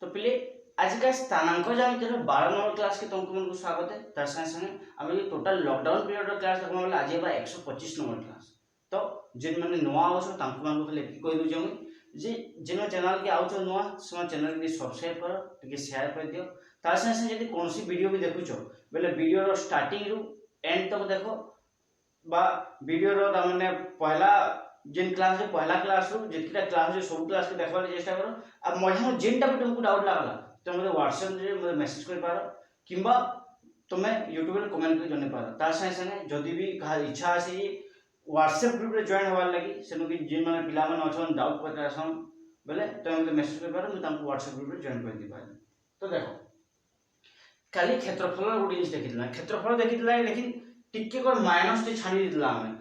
तो पिले आज का स्थानांक ज्यामितिर 12 नंबर क्लास के तुमको मन को स्वागत है। तार संगे संगे हम ये टोटल लॉकडाउन पीरियड रो क्लास देखबा वाला आज बा 125 नंबर क्लास। तो जिन माने नवा आवछ तांको मन को खाली कहि दउ जे जे जिन चैनल के आवछ नवा सम चैनल के सब्सक्राइब करो टिके शेयर कर दियो। तार संगे संगे यदि कोनसी वीडियो भी देखुछो बेले वीडियो रो स्टार्टिंग रु एंड तक देखो बा वीडियो रो ता माने पहला जिन क्लास जो पहला क्लास रो जितटा क्लास जो सब क्लास के देखबा चेष्टा करो। अब मझे जिनटा भी तुमको डाउट लागला तो मते व्हाट्सएप रे मते मैसेज कर पारो किबा तुमे YouTube रे कमेंट कर जने पारो। तार संगे संगे जदी भी इच्छा आसी व्हाट्सएप ग्रुप रे जॉइन होवार लागि सेनु कि जिन माने पिला माने अछन डाउट पचासन बेले तो मते मैसेज कर पारो म तांको व्हाट्सएप ग्रुप रे जॉइन कर दी पारो। तो देखो खाली क्षेत्रफल गुडी जिनिस देखितला क्षेत्रफल देखितला लेकिन टिके को माइनस टे छाडी दितला हमें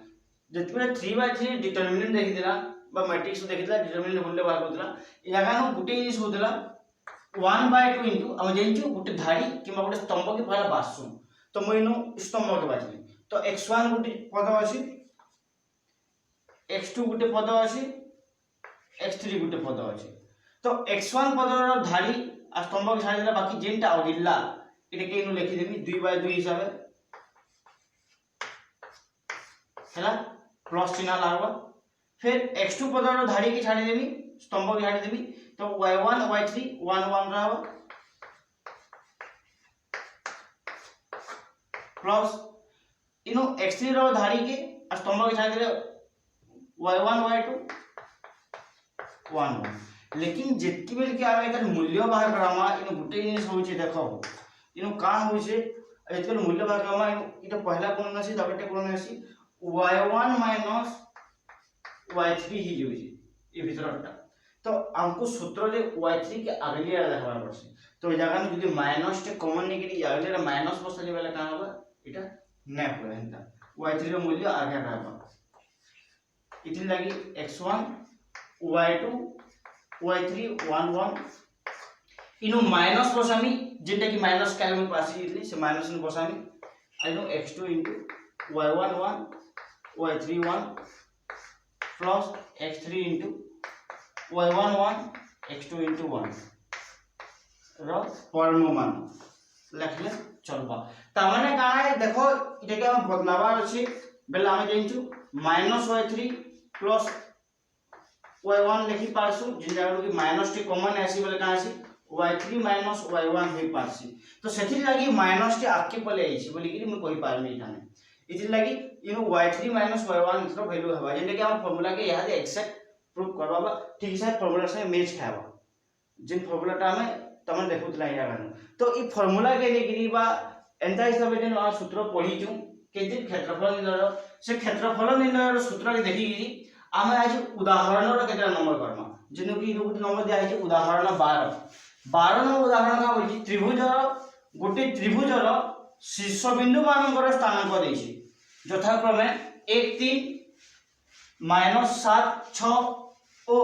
जतबे 3/3 डिटरमिनेंट देखितला बा मैट्रिक्स देखितला डिटरमिनेंट होले बाहर होतला यागानो गुटे जिनिस होतला 1/2 इनटू हम जेंचो गुटे धाडी किबा गुटे स्तंभ के पहला बासु तो मोइनो स्तंभ के बाजली तो x1 गुटे पद अछि x2 गुटे पद अछि x3 गुटे पद अछि तो x1 पदर धाडी आ स्तंभ के छाडी दिला बाकी जेंटा अगिल्ला इटे के नु लिखि देमी 2/2 हिसाब हैला प्लस चिन्ह लागबा फिर x2 पदर धाडी के छाडी देमी स्तंभ के छाडी देमी तो y1 y3 1 1 रहबा प्लस इनो x3 रो धाडी के स्तंभ के छाडी देले y1 y2 1 1 लेकिन जेतकी बेल के आवे एकर मूल्य बाहर करामा इनो गुटे जिनिस होउछे देखो इनो का होउछे एकर मूल्य बाहर करामा इटा पहला कोन नसी दबटे कोन नसी y1 माइनस y3 ही जोइछे ए भीतरटा तो हमको सूत्र जे y3 के अगली वाला देखबार पड़से तो ए जगह में यदि माइनस टे कॉमन ने के अगले माइनस बसले वाला का होगा एटा नै होय हेंता y3 रो मूल्य आगे रहबा इति लागि x1 y2 y3 1 1 इनो माइनस बसामी जेटा कि माइनस काल में पासी इतली से माइनस ने बसामी आइनो x2 y1 1 y3 1 plus x3 into y1 1 x2 into 1 रो परम मान लिखले चलबा त माने का है देखो इटे के हम बदलावा अछि बेला हम जेंचु -y3 plus y1 लिखि पासु जिन जगह कि माइनस टी कॉमन आसी बेले का आसी y3 minus y1 हे पासी तो सेथि लागि माइनस टी आके पले आइछि बोली कि म कहि पारमी इठाने इति लागि इनो y3 minus y1 इतरो वैल्यू हवा जेने कि हम फार्मूला के यहा एक्जेक्ट प्रूफ करबाबा ठीक से फार्मूला से मैच खाबा जिन फार्मूलाटा में तमन देखुतला या गान तो ई फार्मूला के लेकिन बा एंता हिसाब जे आ सूत्र पढी छु के जे क्षेत्रफल निर्णय से क्षेत्रफल निर्णय रो सूत्र के देखि हम आज उदाहरण रो केटा नंबर करमा जेनु कि गुटे नंबर दिया है उदाहरण 12 नंबर उदाहरण का होई त्रिभुज गुटे त्रिभुज रो शीर्ष बिंदु मानकर स्थानांक देछि यथाक्रमे 1 3 -7 6 ओ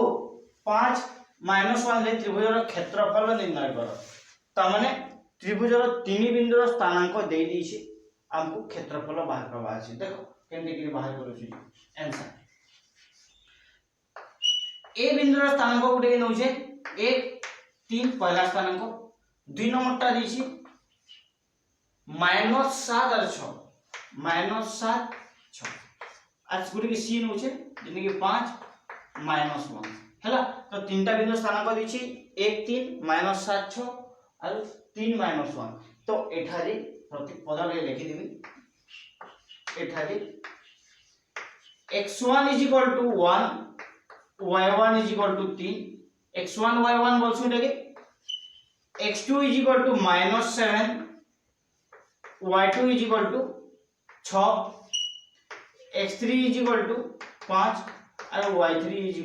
5 -1 ले त्रिभुज रो क्षेत्रफल निर्णय करो त माने त्रिभुज रो तीन बिंदु रो स्थानांक दे दिछि हमको क्षेत्रफल बाहर करबा अछि देखो केनते कि बाहर करू छी आंसर ए बिंदु रो स्थानांक गुटे नउछे 1 3 पहला स्थानांक 2 नंबरटा दिछि -7 और 6 -7 6 आज गुटे के सी नउछे जेने कि 5 -1 हैला तो तीनटा बिंदु स्थानांक दिछि 1 3 -7 6 और 3 -1 तो एठारे प्रत्येक पद ले लिखि देबी एठारे x1 = 1 y1 = 3 x1 y1 बोलछु देगे x2 = -7 y2 = 6 x3 = 5 और y3 =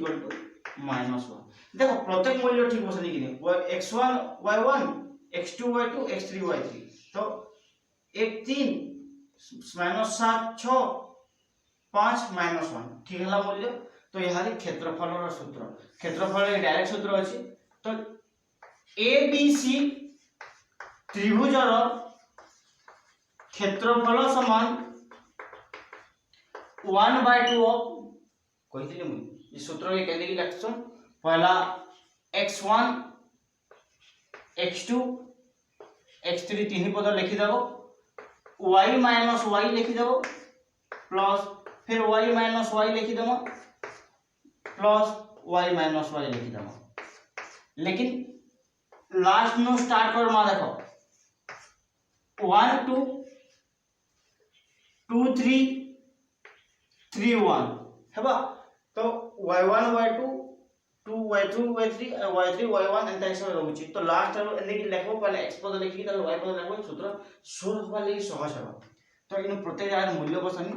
-1 देखो प्रत्येक मूल्य ठीक बसले कि नहीं x1 y1 x2 y2 x3 y3 तो 1 3 -7 6 5 -1 ठीक हला मूल्य तो यहाँ क्षेत्रफल रो सूत्र क्षेत्रफल डायरेक्ट सूत्र अछि तो ABC त्रिभुज रो क्षेत्रफल समान 1/2 ऑफ कहितले मु ई सूत्र के केले कि लक्षण पहला x1 x2 x3 तीन पद लिखिदेव y माइनस y लिखिदेव प्लस फिर y माइनस y लिखिदेव प्लस y माइनस y लिखिदेव। लेकिन लास्ट नु स्टार्ट कर मा देखो 1 2 2 3 3 1 हेबा। तो y1 y2 2 y2 y3 y3 y1 एंता हिसाब रहउची। तो लास्ट एने की लेखो पहले x पद लिखि त y पद लेखो सूत्र सोल्व होबा लागि सहज हेबा। तो इन प्रत्येक जगह मूल्य बसानी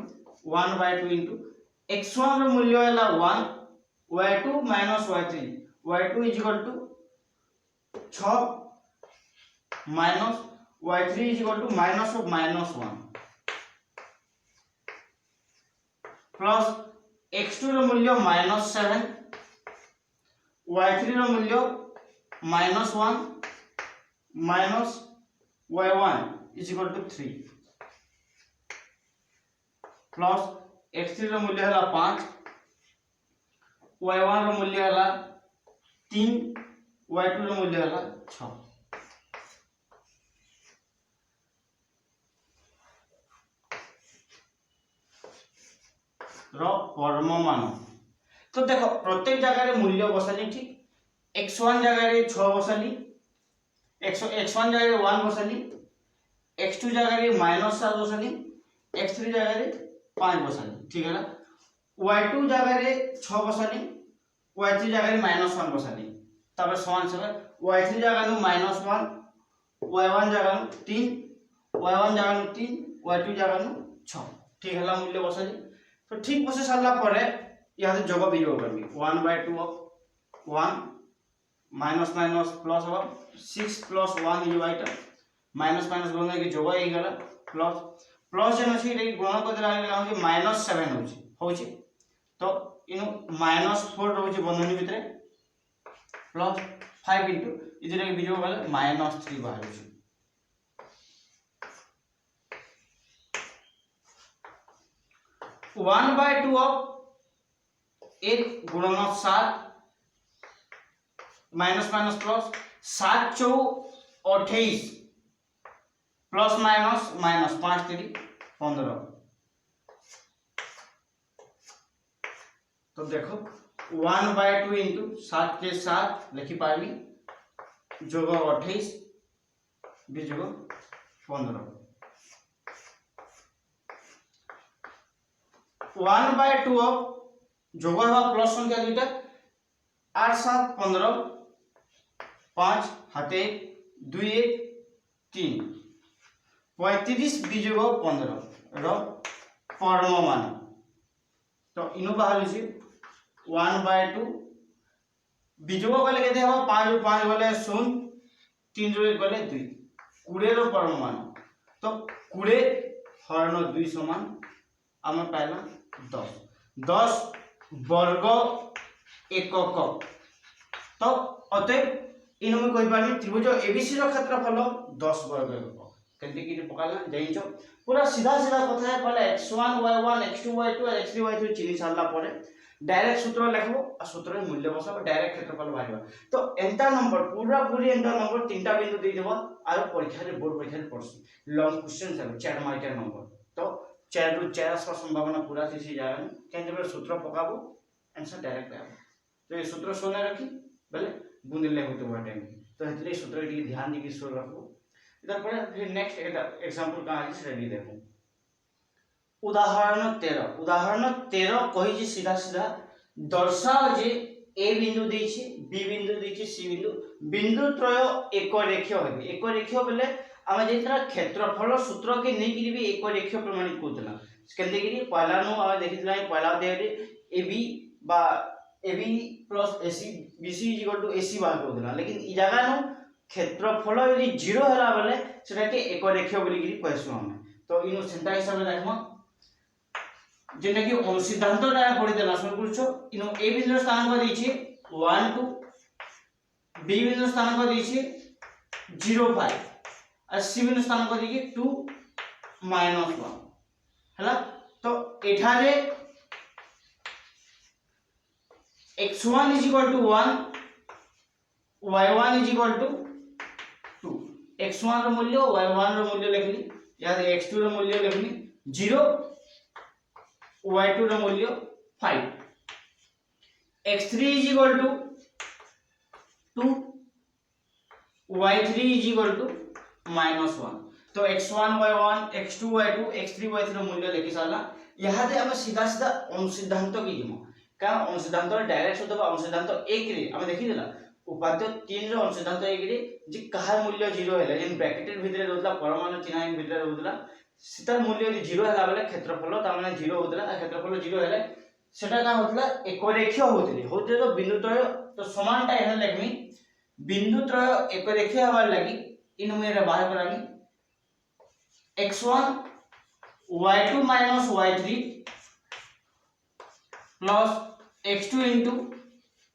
1/2 इनटू x1 रो मूल्य हला 1 y2 minus y3 y2 equal to 6 minus y3 equal to minus of -1 plus x2 रो मूल्य -7 y3 रो मूल्य -1 minus y1 equal to 3 plus x3 रो मूल्य हला 5 y1 रो मूल्य हला 3 y2 रो मूल्य हला 6। रो परम मान तो देखो प्रत्येक जगह रे मूल्य बसाली ठीक x1 जगह रे 6 बसाली x1 जगह रे 1 बसाली x2 जगह रे -7 बसाली x3 जगह रे 5 बसाली ठीक है ना। y2 जगह रे 6 बसाली y3 जगह रे -1 बसाली तब समान समान y3 जगह नु -1 y1 जगह नु 3 y1 जगह नु 3 y2 जगह नु 6 ठीक है मूल्य बसाली। तो ठीक बसे सारला परे यहाँ से जोग वियोग करबी 1/2 ऑफ 1 माइनस माइनस प्लस हो 6 plus 1 is white minus minus गुणन के जोग हे गला प्लस प्लस जन अछि रे गुणन को देला हो -7 होछि तो इनु -4 रहउछि बंधनी भितरे प्लस 5 इनटू इजरे के वियोग गले -3 बाहर होछि। 1/2 ऑफ 1 गुणन 7 माइनस माइनस प्लस 7 चौ 28 प्लस माइनस माइनस 5 3 15। तो देखो 1/2 इंटू 7 के 7 लिखि पारबी जोग 28 बिजोग 15 1/2 ऑफ जोग है प्लस संख्या दुईटा 8 7 15 5 हाथे 2 1 3 35 बिजोग 15 रो परम मान। तो इनु बाहर छी 1/2 बिजोग गले केते हो 5 5 गले 0 3 रो 1 गले 2 20 रो परम मान। तो 20 हरण 2 समान आम पाइला 10 वर्ग एकक। तो अतएव इन में कहि पानी त्रिभुज एबीसी रो क्षेत्रफल 10 वर्ग एकक केते कि पकाला जाइछो पूरा सीधा सीधा कथा है। पहले x1 y1 x2 y2 और x3 y3 चिन्ह सारला परे डायरेक्ट सूत्र लिखबो आ सूत्र में मूल्य बसाबो डायरेक्ट क्षेत्रफल बाहरबा। तो एंटा नंबर पूरा पूरी एंटा नंबर तीनटा बिंदु दे देबो आ परीक्षा रे बोर्ड परीक्षा रे पड़सी लॉन्ग क्वेश्चन सब 4 मार्क के नंबर। तो 4 रु 4 आसपास संभावना पूरा थी जागा केन जब सूत्र पकाबो आंसर डायरेक्ट आबो। तो ये सूत्र सोने रखी बेले बुंदी ले होते बा टाइम। तो हेतले सूत्र के ध्यान दी कि सोल रखो इधर पर फिर नेक्स्ट एग्जांपल का आज रेडी देखो। उदाहरण 13 कहि जे सीधा सीधा दर्शाओ जे ए बिंदु देछि बी बिंदु देछि सी बिंदु बिंदु त्रय एक रेखीय होबे। एक रेखीय बेले आमे जेतरा क्षेत्रफल सूत्र के नै कि भी एक रेखीय प्रमाणित करतला केते कि पहला नु आमे देखितला पहला देहरे AB बा AB plus AC BC AC बाहर करतला। लेकिन ई जगह नु क्षेत्रफल यदि 0 हला बेले सेटा के एक रेखीय बोली कि कहसु हम। तो इनु सेंटा हिसाब से देखम जेने कि अनुसिद्धांत रा पढि देला सब कुछ इनु ए बिंदु स्थान को दैछि 1 2 बी बिंदु स्थान को दैछि 0 5 और सी बिंदु स्थान को दैछि 2 -1 हला। तो एठारे x1 = 1 y1 = 2 x1 ର मूल्य y1 ର मूल्य लिखली या x2 ର मूल्य लिखली 0 y2 ର मूल्य 5 x3 is equal to 2 y3 is equal to -1 तो x1 y1 x2 y2 x3 y3 ର मूल्य लिखि साला यहाँ दे हम सीधा सीधा अनुसिद्धांत की जिमो का अनुसिद्धांत डायरेक्ट शब्द बा अनुसिद्धांत 1 रे हम देखि देला उपाद्य 3 रो अनुसिद्धांत 1 रे जे कहा मूल्य 0 हैला जेन ब्रैकेटेड भीतर रहतला परमाणु चिन्ह भीतर रहतला सीता मूल्य यदि 0 हैला बेले क्षेत्रफल ता माने 0 होतला आ क्षेत्रफल 0 हैले सेटा का होतला एकरेखीय होतली होते तो बिंदुत्रय तो समानता एना लेखमी बिंदुत्रय एकरेखीय हवार लागि इन मेरे बाहर करामी x1 y2 minus y3 plus x2 into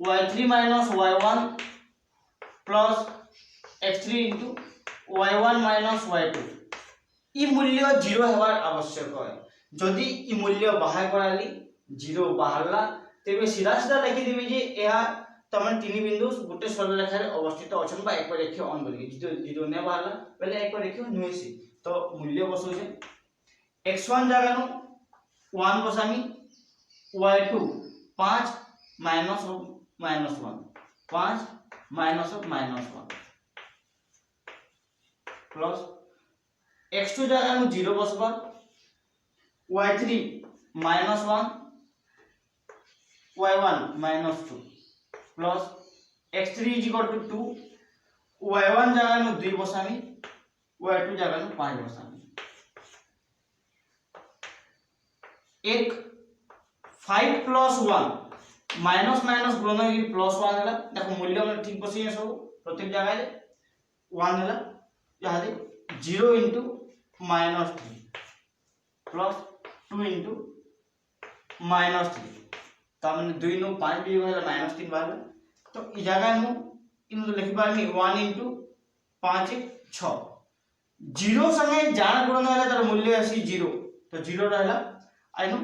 y3 minus y1 plus x3 into y1 minus y2 इ मूल्य 0 हेबार आवश्यक है जदि इ मूल्य बाहर कराली 0 बाहरला तेबे सीधा सीधा लिखि देबी जे एहा तमन तीन बिंदु गुटे सरल रेखा रे अवस्थित अछन बा एक रेखा अन बोली 0 ने बाहरला पहले एक रेखा नुइसी तो मूल्य बसो छे x1 जगह नु 1 बसामी y2 5 minus of -1 5 minus of -1 plus x2 जगह नु 0 बसबा y3 -1 y1 -2 plus x3 is equal to 2 y1 जगह नु 2 बसामी y2 जगह नु 5 बसामी एक 5 plus 1 माइनस माइनस गुणन होगी प्लस 1 हैला देखो मूल्य में ठीक बसी है सब प्रत्येक जगह रे 1 हैला यहां दे 0 into -3 plus 2 into -3 त माने 2 नु 5 भी होला -3 बार तो इ जगह नु इन तो लिखि पारमी 1 into 5 6 0 संगे जान गुणन हैला तर मूल्य आसी 0 तो 0 रहला आइनु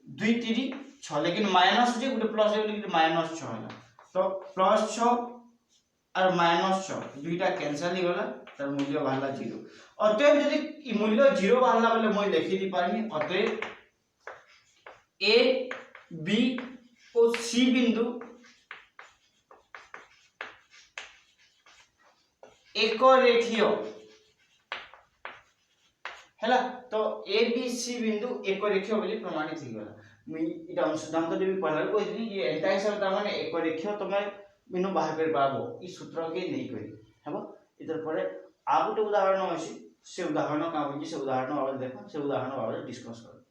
2 3 6 लेकिन माइनस जे गुटे प्लस है लेकिन -6 हैला तो +6 और -6 दुईटा कैंसिल ही होला तर मूल्य बाहरला 0 अतएव यदि इ मूल्य 0 बाहरला बेले মই लिखि दी पारमी अतएव a b और c बिंदु एक रेखीय हैला तो a b c बिंदु एक रेखीय बोली प्रमाणित हो गला मी इटा सिद्धांत देबी पहला कोइ दिनी ये एंटा हिसाब त माने एक रेखीय तमे बिनु बाहर कर पाबो इ सूत्र के नहीं करी हबो इधर परे आ गुटे उदाहरण अछि से उदाहरण का होई से उदाहरण आबे देखो से उदाहरण आबे डिस्कस कर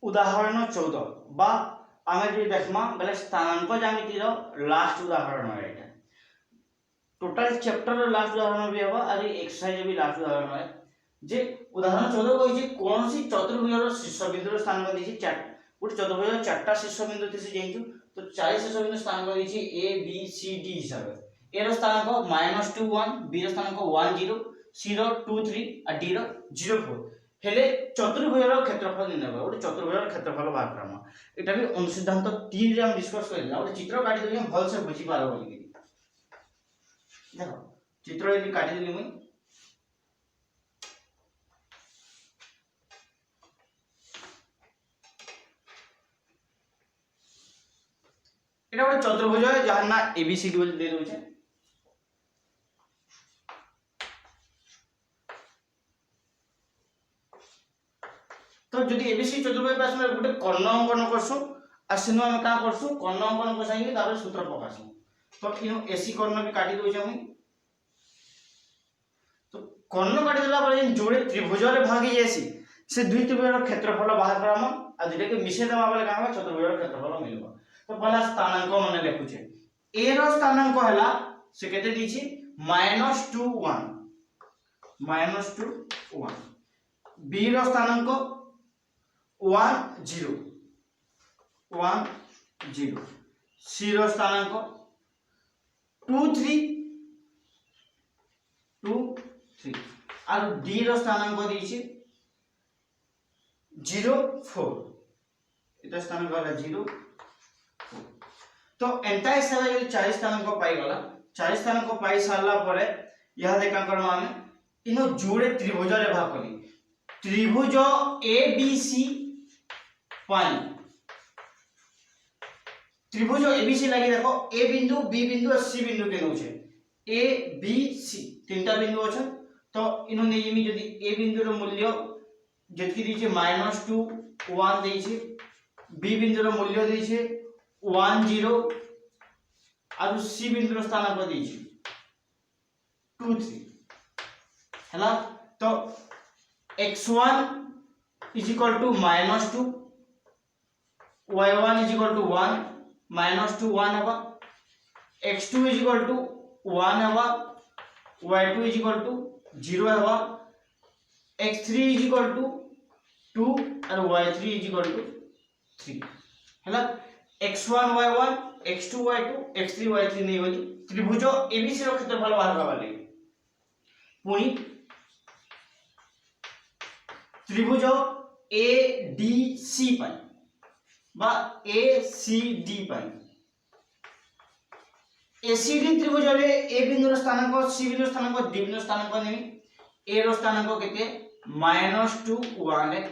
उदाहरण 14 बा आमे जे देखमा बेले स्थानांक ज्यामिति रो लास्ट उदाहरण है एटा टोटल चैप्टर रो लास्ट उदाहरण भी हबो और एक्सरसाइज भी लास्ट उदाहरण है जे उदाहरण 14 कहै छै कोन सी चतुर्भुजर शीर्ष बिंदु स्थान को दैछि चार गुटे चतुर्भुजर चारटा शीर्ष बिंदु थिसे जेंचु तो 4 शीर्ष बिंदु स्थान को दैछि a b c d हिसाब ए रो स्थानांक -2 1 b रो स्थानांक 1 0 c रो 2 3 और d रो 0 4 हेले चतुर्भुजर क्षेत्रफल निर्णय गुटे चतुर्भुजर क्षेत्रफल बाहर करम एटा भी अनुसिद्धांत 3 रे हम डिस्कस करला गुटे चित्र काटी देली भल से बुझी पारो बोली देखो चित्र यदि काटी देली मुई एटा गोटे चतुर्भुज है जहां ना एबीसीडी बोल दे दोछे तो जदी एबीसी चतुर्भुज पास में गोटे कर्ण अंकन करसु आसिनो हम का करसु कर्ण अंकन को साइके तापर सूत्र प्रकाशु तो इनो एसी कर्ण भी काटी दोछे हम तो कर्ण काटी देला पर जोड़े त्रिभुज रे भागी जेसी से दुई त्रिभुजर क्षेत्रफल बाहर कराम आ दुटा के मिसे देबा बेले का चतुर्भुजर क्षेत्रफल मिलबो तो पहला स्थानांक माने लिखुचे a रो स्थानांक हला से केते दिछि -2 1 b रो स्थानांक 1 0 c रो स्थानांक 2 3 और d रो स्थानांक दिछि 0 4 एटा स्थानांक हला 0 तो एंटा हिसाब से 40 स्थानांक पाई गला चारि स्थान को पाई सारला परे यह देखा करम आमे इनो जोड़े त्रिभुज रे भाग करी त्रिभुज एबीसी पाई त्रिभुज एबीसी लगी देखो ए बिंदु बी बिंदु और सी बिंदु के नोचे ए बी सी तीनटा बिंदु अछि तो इनो नेमी जदी ए बिंदु रो मूल्य जतकी दिछे -2 1 देछे बी बिंदु रो मूल्य देछे 1 0 और सी बिंदु रो स्थान पर देछे 2 3 हैला तो x1 = -2 y1 = 1 -2 1 हवा x2 = 1 हवा y2 = 0 हवा x3 = 2 और y3 = 3 हैला x1 y1 x2 y2 x3 y3 नहीं होली त्रिभुज एबीसी रो क्षेत्रफल बाहर वाले पुनी त्रिभुज एडीसी पाई बा एसीडी पाई एसीडी त्रिभुज रे ए बिंदु रो स्थानांक सी बिंदु स्थानांक डी बिंदु स्थानांक नेमी ए रो स्थानांक केते -2 1 है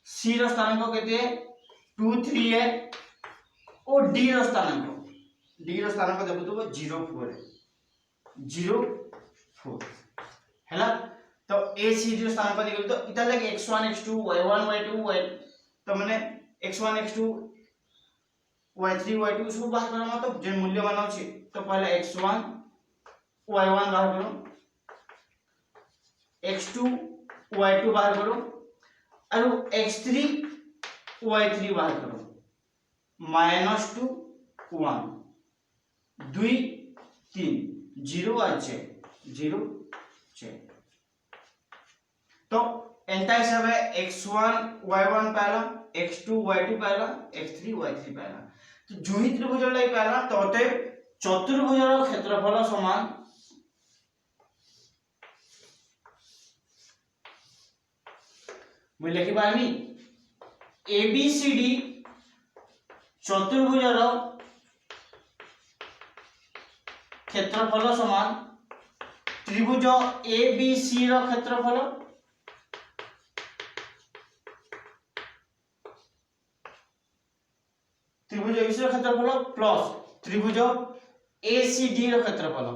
सी रो स्थानांक केते 2 3 है और डी रो स्थानांक देखो तो 0 4 है 0 4 हैला तो ए सी डी रो स्थानांक देखो तो इता लगे x1 x2 y1 y2 y तो माने x1 x2 y3 y2 सब बाहर करो मतलब जे मूल्य मान अछि तो पहले x1 y1 बाहर करो x2 y2 बाहर करो और x3 y3 बाहर करो -2 1 2 3 0 और 0 6 तो एंटा हिसाब है x1 y1 पहला x2 y2 पहला x3 y3 पहला तो जो ही त्रिभुज लाई पहला तो अतः चतुर्भुज रो क्षेत्रफल समान मैं लिखि पानी एबीसीडी चतुर्भुज रो क्षेत्रफल समान त्रिभुज एबीसी रो क्षेत्रफल त्रिभुज एबीसी रो क्षेत्रफल प्लस त्रिभुज एसीडी रो क्षेत्रफल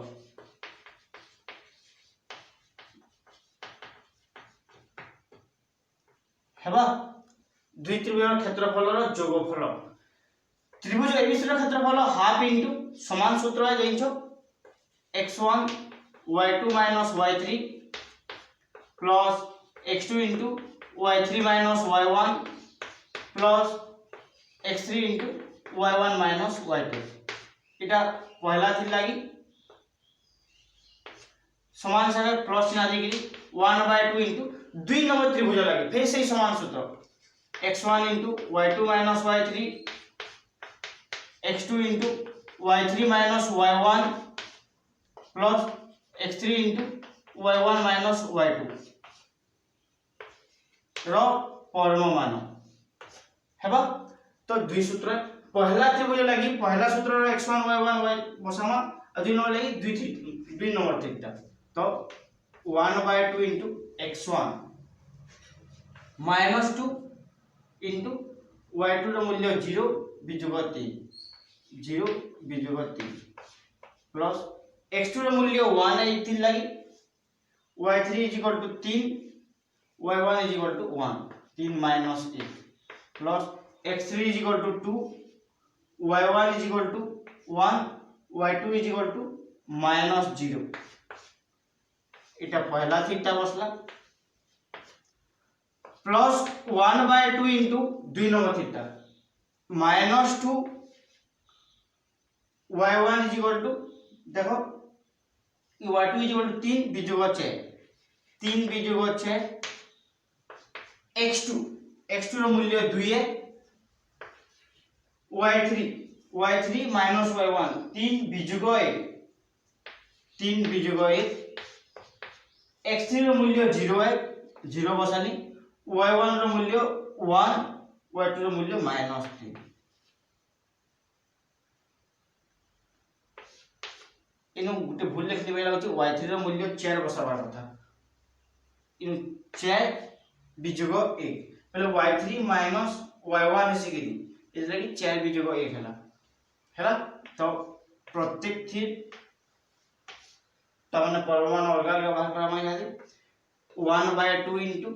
हेबा दुई त्रिभुज रो क्षेत्रफल रो जोगफल त्रिभुज एबीसी रो क्षेत्रफल हाफ इनटू समान सूत्र है जानिछो x1 y2 - y3 plus x2 into y3 - y1 plus x3 into y1 - y2 इटा पहला थी लागी समान संख्या प्लस चिन्ह देगी 1/2 into 2 नंबर त्रिभुज लागी फिर से समान सूत्र x1 into y2 - y3 x2 into y3 - y1 plus x3 into y1 - y2 रो परम मान हेबा तो दुई सूत्र पहला त्रिभुज लागि पहला सूत्र रो x1 y1 y बसामा अदि न लागि दुई नंबर थीटा तो 1/2 into x1 -2 into y2 रो मूल्य 0 विजुग 3 0 विजुग 3 प्लस x2 रो मूल्य 1 है 3 लागि y3 = 3 y1 = 1 3 - 1 plus x3 = 2 y1 = 1 y2 = -0 इटा पहला थीटा बसला plus 1/2 into 2 number theta -2 y1 = देखो y2 = 3 विजुग 6 3 विजुग 6 x2 रो मूल्य 2 है y3 - y1 3 विजुग 1 3 विजुग 1 x3 रो मूल्य 0 है 0 बसानी y1 रो मूल्य 1 y2 रो मूल्य -3 इनु गोटे भूल लिखि बेला होची y3 रो मूल्य 4 बसाबार कथा इनु 4 विजोग 1 पहले y3 माइनस y1 हेसिगिरी इतला कि 4 विजोग 1 हैला तो प्रत्येक थी तमने परमाणु अलग अलग बाहर करमा जाती 1/2 into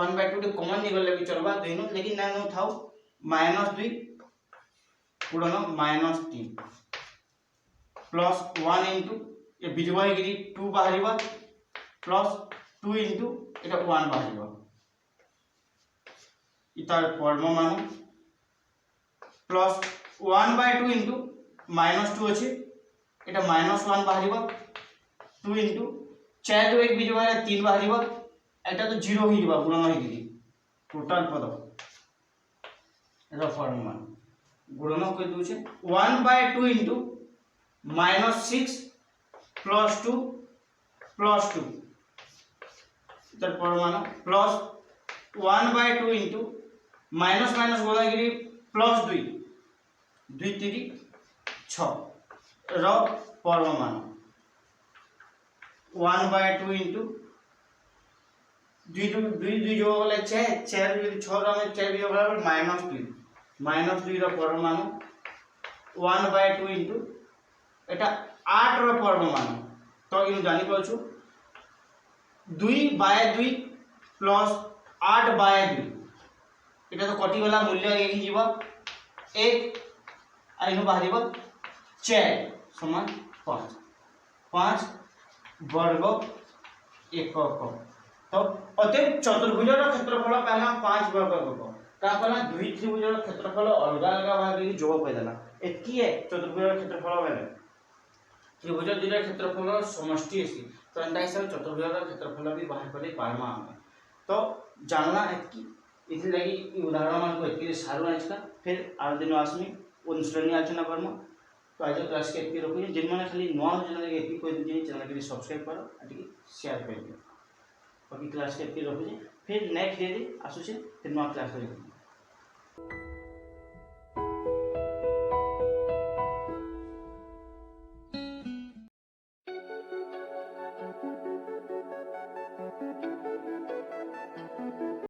1/2 टे कॉमन निकल भी चलबा दोनों लेकिन ना नो थाउ -2 गुणन -3 प्लस 1 into ये बिजवा गिरी 2 बाहरिबा प्लस 2 into एटा 1 बाहरिबा इतार परमाणु प्लस 1/2 into -2 अछि एटा -1 बाहरिबा 2 into 4 रो 1 बिजवा 3 बाहरिबा एटा तो 0 ही दिबा गुणन ही गिरी टोटल पद एटा परमाणु गुणन कर दूचे 1/2 into -6 plus 2 plus 2 इधर परमाणु प्लस 1/2 into माइनस माइनस बोला गिरी प्लस 2 2 3 6 रो परमाणु 1/2 into 2 जो बोले 6 6 रो में 4 जो बोले -2 रो परमाणु 1/2 into एटा 8 रो परमाणु तो इन जानि पाछु 2/2 प्लस 8/2 एटा तो कटि वाला मूल्य एक ही जीवा 1 आइनो बाहरिबा 4 समान 5 वर्ग एकक तो अतएव चतुर्भुजर क्षेत्रफल पहला 5 वर्ग एकक का पहला दुई त्रिभुजर क्षेत्रफल अलग अलग भाग के जोग कर देला एतकी है चतुर्भुजर क्षेत्रफल बेले त्रिभुज दुईटा क्षेत्रफल समष्टि अछि तो अंदा हिसाब चतुर्भुजर क्षेत्रफल भी बाहर कर पारमा हम तो जानना एतकी इथि लगी उदाहरण मान को एतकी सारू आइछला फिर आर दिन आसमी अनुश्रेणी आलोचना करम तो आज क्लास के एतकी रखु जिन माने खाली नवा चैनल के एतकी कोइ दिन चैनल के सब्सक्राइब करो एतकी शेयर कर दियो बाकी क्लास के एतकी रखु फिर नेक्स्ट डे आसुचे फिर नवा क्लास करी